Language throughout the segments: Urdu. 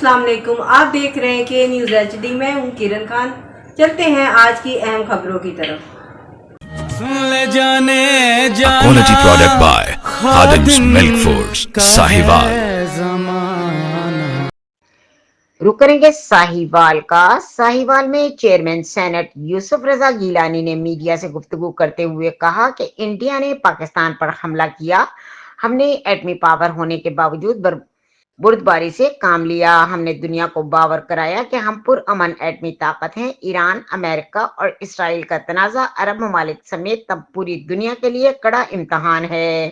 السلام علیکم، آپ دیکھ رہے ہیں کہ نیوز HD، میں ہوں کرن خان۔ چلتے ہیں آج کی اہم خبروں کی طرف۔ Quality product by Khadim's Milk Foods, Sahiwal. رک کریں گے ساہیوال کا۔ ساہیوال میں چیئرمین سینٹ یوسف رضا گیلانی نے میڈیا سے گفتگو کرتے ہوئے کہا کہ انڈیا نے پاکستان پر حملہ کیا، ہم نے ایٹمی پاور ہونے کے باوجود بردباری سے کام لیا، ہم نے دنیا کو باور کرایا کہ ہم پرامن ایٹمی طاقت ہیں۔ ایران، امریکہ اور اسرائیل کا تنازع عرب ممالک سمیت تب پوری دنیا کے لیے کڑا امتحان ہے۔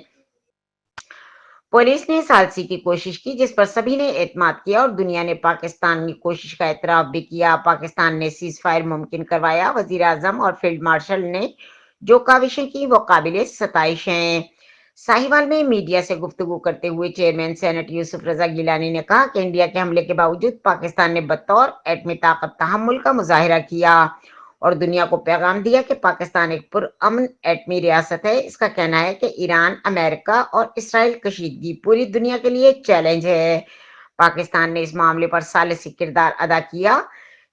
پولیس نے ثالثی کی کوشش کی جس پر سبھی نے اعتماد کیا اور دنیا نے پاکستان کی کوشش کا اعتراف بھی کیا۔ پاکستان نے سیز فائر ممکن کروایا، وزیر اعظم اور فیلڈ مارشل نے جو کاوشیں کی وہ قابل ستائش ہیں۔ ساہیوال میں میڈیا سے گفتگو کرتے ہوئے چیئرمین سینٹ یوسف رضا گیلانی نے کہا کہ انڈیا کے حملے کے باوجود پاکستان نے بطور ایٹمی طاقت تحمل کا مظاہرہ کیا اور دنیا کو پیغام دیا کہ پاکستان ایک پرامن ایٹمی ریاست ہے۔ اس کا کہنا ہے کہ ایران، امریکہ اور اسرائیل کشیدگی پوری دنیا کے لیے چیلنج ہے۔ پاکستان نے اس معاملے پر ثالثی کردار ادا کیا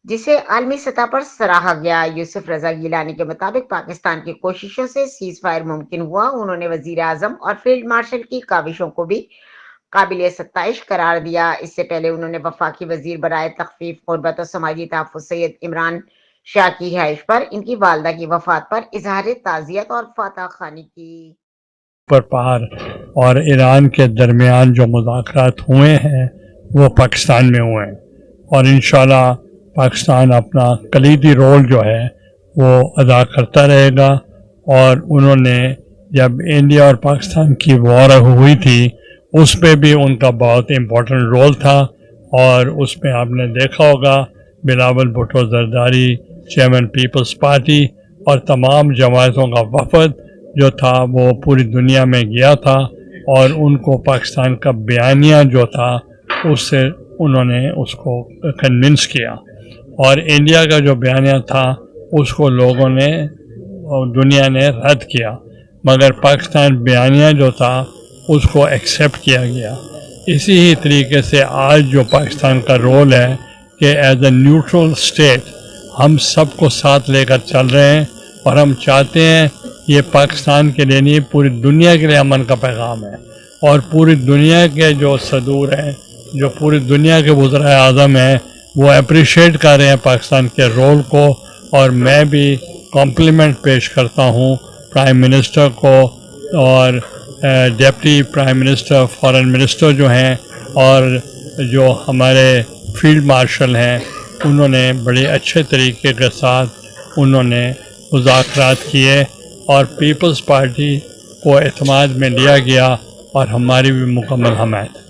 جسے عالمی سطح پر سراہا گیا۔ یوسف رضا گیلانی کے مطابق پاکستان کی کوششوں سے سیز فائر ممکن ہوا۔ انہوں نے وزیر اعظم اور فیلڈ مارشل کی کاوشوں کو بھی قابل ستائش قرار دیا۔ اس سے پہلے انہوں نے وفاقی وزیر برائے تخفیف غربت و سماجی تحفظ سید عمران شاہ کی رہائش پر ان کی والدہ کی وفات پر اظہار تعزیت اور فاتح خوانی کی۔ پار اور ایران کے درمیان جو مذاکرات ہوئے ہیں وہ پاکستان میں ہوئے ہیں اور انشاءاللہ پاکستان اپنا کلیدی رول جو ہے وہ ادا کرتا رہے گا۔ اور انہوں نے جب انڈیا اور پاکستان کی وار ہوئی تھی اس پہ بھی ان کا بہت امپورٹنٹ رول تھا، اور اس میں آپ نے دیکھا ہوگا Bilawal Bhutto Zardari chairman Peoples Party اور تمام جماعتوں کا وفد جو تھا وہ پوری دنیا میں گیا تھا، اور ان کو پاکستان کا بیانیہ جو تھا اس سے انہوں نے اس کو کنونس کیا، اور انڈیا کا جو بیانیہ تھا اس کو لوگوں نے دنیا نے رد کیا، مگر پاکستان بیانیہ جو تھا اس کو ایکسیپٹ کیا گیا۔ اسی ہی طریقے سے آج جو پاکستان کا رول ہے کہ ایز اے نیوٹرل اسٹیٹ ہم سب کو ساتھ لے کر چل رہے ہیں، اور ہم چاہتے ہیں یہ پاکستان کے لیے نہیں پوری دنیا کے لیے امن کا پیغام ہے، اور پوری دنیا کے جو صدور ہیں، جو پوری دنیا کے وزرائے اعظم ہیں، وہ اپریشیٹ کر رہے ہیں پاکستان کے رول کو، اور میں بھی کمپلیمنٹ پیش کرتا ہوں پرائم منسٹر کو اور deputy prime minister, foreign minister جو ہیں، اور جو ہمارے فیلڈ مارشل ہیں، انہوں نے بڑے اچھے طریقے کے ساتھ انہوں نے مذاکرات کیے، اور پیپلز پارٹی کو اعتماد میں لیا گیا، اور ہماری بھی مکمل حمایت ہے۔